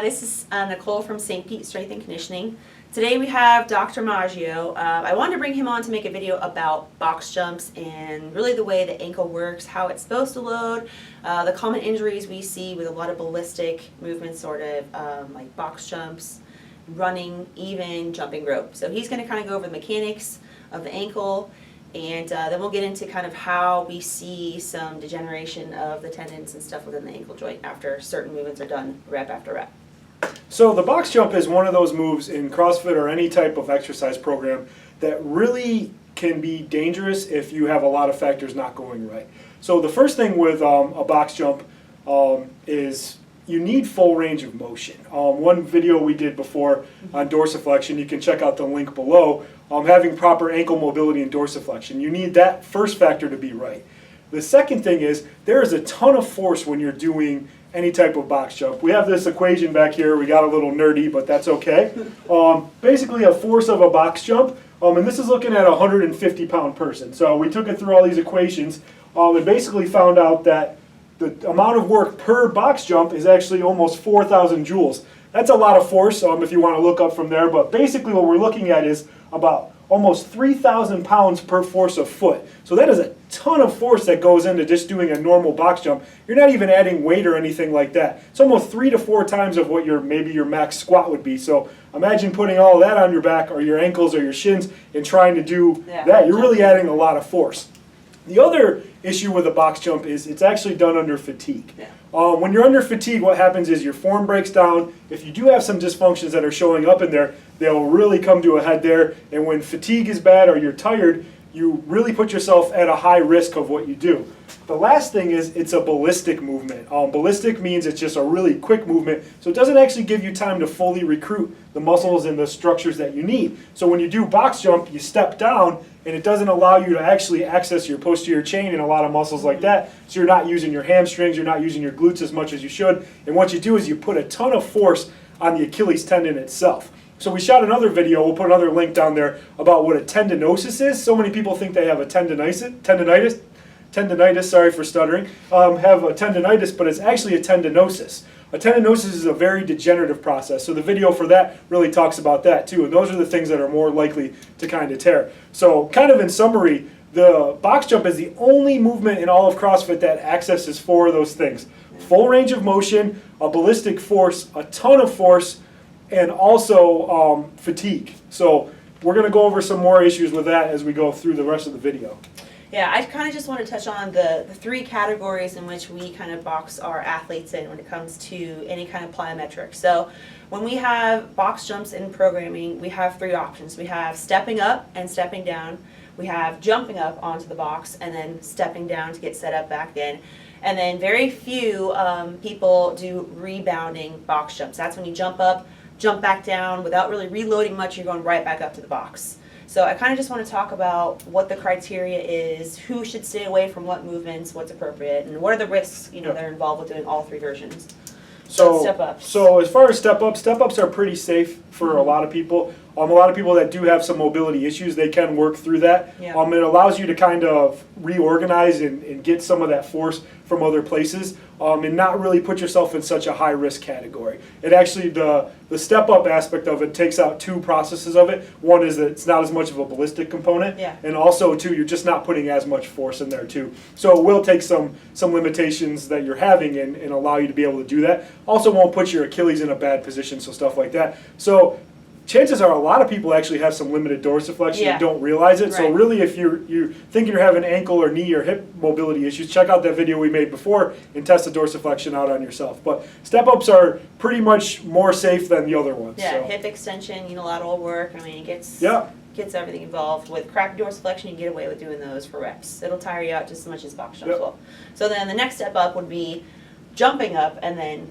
this is Nicole from St. Pete Strength and Conditioning. Today we have Dr. Maggio. I wanted to bring him on to make a video about box jumps and really the way the ankle works, how it's supposed to load, the common injuries we see with a lot of ballistic movements, sort of like box jumps, running, even jumping rope. So he's going to kind of go over the mechanics of the ankle, and then we'll get into kind of how we see some degeneration of the tendons and stuff within the ankle joint after certain movements are done rep after rep. So the box jump is one of those moves in CrossFit or any type of exercise program that really can be dangerous if you have a lot of factors not going right. So the first thing with a box jump is you need full range of motion. One video we did before on dorsiflexion, you can check out the link below, having proper ankle mobility and dorsiflexion. You need that first factor to be right. The second thing is there is a ton of force when you're doing any type of box jump. We have this equation back here. We got a little nerdy, but that's okay. Basically a force of a box jump, and this is looking at a 150-pound person. So we took it through all these equations and basically found out that the amount of work per box jump is actually almost 4,000 joules. That's a lot of force if you want to look up from there, but basically what we're looking at is about almost 3,000 pounds per force of foot. So that is a ton of force that goes into just doing a normal box jump. You're not even adding weight or anything like that. It's almost 3 to 4 times of what maybe your max squat would be. So imagine putting all of that on your back or your ankles or your shins and trying to do that. You're really adding a lot of force. The other issue with a box jump is it's actually done under fatigue. When you're under fatigue, what happens is your form breaks down. If you do have some dysfunctions that are showing up in there, they'll really come to a head there. And when fatigue is bad or you're tired, you really put yourself at a high risk of what you do. The last thing is it's a ballistic movement. Ballistic means it's just a really quick movement, so it doesn't actually give you time to fully recruit the muscles and the structures that you need. So when you do box jump, you step down, and it doesn't allow you to actually access your posterior chain and a lot of muscles like that, so you're not using your hamstrings, you're not using your glutes as much as you should, and what you do is you put a ton of force on the Achilles tendon itself. So we shot another video, we'll put another link down there, about what a tendinosis is. So many people think they have a tendinitis, sorry for stuttering, have a tendinitis, but it's actually a tendinosis. A tendinosis is a very degenerative process, so the video for that really talks about that too, and those are the things that are more likely to kind of tear. So kind of in summary, the box jump is the only movement in all of CrossFit that accesses 4 of those things. Full range of motion, a ballistic force, a ton of force, and also fatigue. So we're going to go over some more issues with that as we go through the rest of the video. Yeah, I kind of just want to touch on the 3 categories in which we kind of box our athletes in when it comes to any kind of plyometric. So when we have box jumps in programming, we have 3 options. We have stepping up and stepping down. We have jumping up onto the box and then stepping down to get set up back in. And then very few people do rebounding box jumps. That's when you jump up, jump back down without really reloading much, you're going right back up to the box. So I kind of just want to talk about what the criteria is, who should stay away from what movements, what's appropriate, and what are the risks that are involved with doing all 3 versions. So step-ups. So as far as step-ups are pretty safe for a lot of people. A lot of people that do have some mobility issues, they can work through that. It allows you to kind of reorganize and get some of that force from other places and not really put yourself in such a high-risk category. It actually, the step-up aspect of it takes out 2 processes of it. One is that it's not as much of a ballistic component, and also, 2, you're just not putting as much force in there, too. So it will take some limitations that you're having and allow you to be able to do that. Also won't put your Achilles in a bad position, so stuff like that. So chances are a lot of people actually have some limited dorsiflexion and don't realize it. So really, if you're thinking you're having ankle or knee or hip mobility issues, check out that video we made before and test the dorsiflexion out on yourself. But step-ups are pretty much more safe than the other ones. Yeah, so hip extension, unilateral work, I mean, it gets everything involved. With crappy dorsiflexion, you get away with doing those for reps. It'll tire you out just as much as box jumps will. So then the next step up would be jumping up and then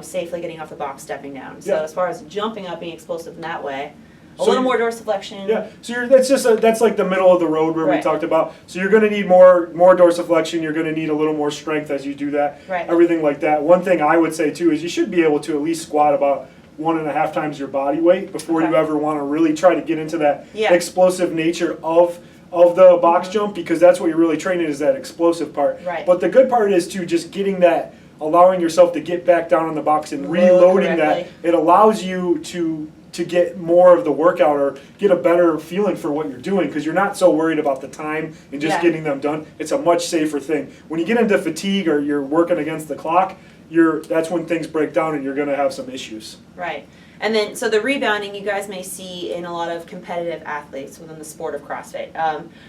safely getting off the box, stepping down. So as far as jumping up, being explosive in that way, a little more dorsiflexion. Yeah, so that's like the middle of the road where we talked about. So you're going to need more dorsiflexion. You're going to need a little more strength as you do that. Everything like that. One thing I would say too is you should be able to at least squat about 1.5 times your body weight before you ever want to really try to get into that explosive nature of the box jump, because that's what you're really training, is that explosive part. But the good part is too just getting that allowing yourself to get back down on the box and Load reloading that, correctly. it allows you to get more of the workout or get a better feeling for what you're doing because you're not so worried about the time and just Yeah. getting them done. It's a much safer thing. When you get into fatigue or you're working against the clock, that's when things break down and you're going to have some issues. Right. And then, so the rebounding you guys may see in a lot of competitive athletes within the sport of CrossFit.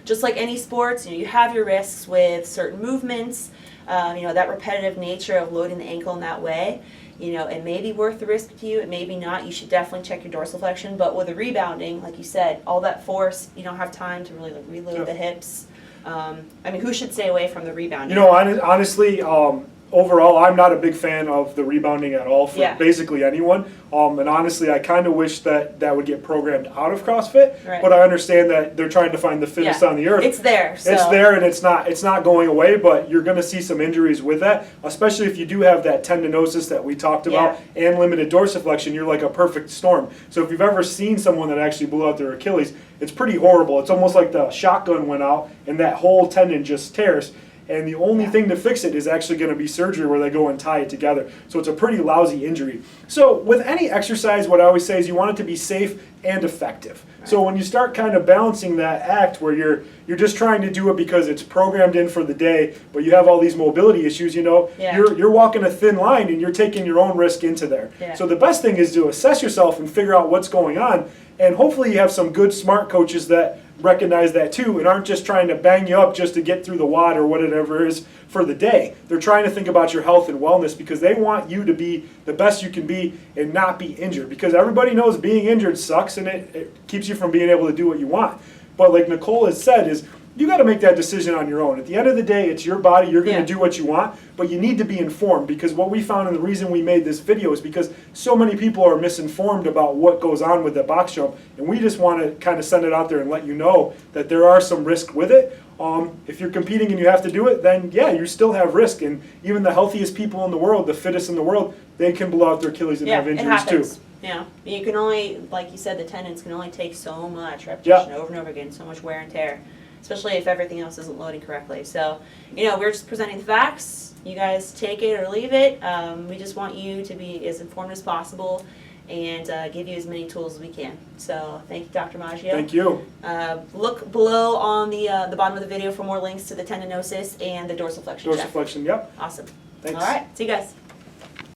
Just like any sports, you have your risks with certain movements, that repetitive nature of loading the ankle in that way. It may be worth the risk to you, it may be not. You should definitely check your dorsal flexion. But with the rebounding, like you said, all that force, you don't have time to really reload the hips. Who should stay away from the rebounding? Honestly, overall, I'm not a big fan of the rebounding at all for basically anyone. And honestly, I kind of wish that would get programmed out of CrossFit. Right. But I understand that they're trying to find the fittest on the earth. It's there. So. It's there, and it's not going away. But you're going to see some injuries with that, especially if you do have that tendinosis that we talked about and limited dorsiflexion. You're like a perfect storm. So if you've ever seen someone that actually blew out their Achilles, it's pretty horrible. It's almost like the shotgun went out and that whole tendon just tears. And the only thing to fix it is actually going to be surgery where they go and tie it together. So it's a pretty lousy injury. So with any exercise, what I always say is you want it to be safe and effective. Right. So when you start kind of balancing that act where you're just trying to do it because it's programmed in for the day, but you have all these mobility issues, you're walking a thin line and you're taking your own risk into there. Yeah. So the best thing is to assess yourself and figure out what's going on. And hopefully you have some good, smart coaches that recognize that too and aren't just trying to bang you up just to get through the WOD or whatever it is for the day. They're trying to think about your health and wellness because they want you to be the best you can be and not be injured, because everybody knows being injured sucks and it keeps you from being able to do what you want. But like Nicole has said, is you got to make that decision on your own. At the end of the day, it's your body. You're going to do what you want, but you need to be informed, because what we found and the reason we made this video is because so many people are misinformed about what goes on with the box jump, and we just want to kind of send it out there and let you know that there are some risk with it. If you're competing and you have to do it, then yeah, you still have risk. And even the healthiest people in the world, the fittest in the world, they can blow out their Achilles and have injuries too. You can only, like you said, the tendons can only take so much repetition over and over again, so much wear and tear, especially if everything else isn't loading correctly. So, we're just presenting the facts. You guys take it or leave it. We just want you to be as informed as possible and give you as many tools as we can. So, thank you, Dr. Maggio. Thank you. Look below on the bottom of the video for more links to the tendinosis and the dorsal flexion. Dorsal flexion, yep. Awesome. Thanks. All right, see you guys.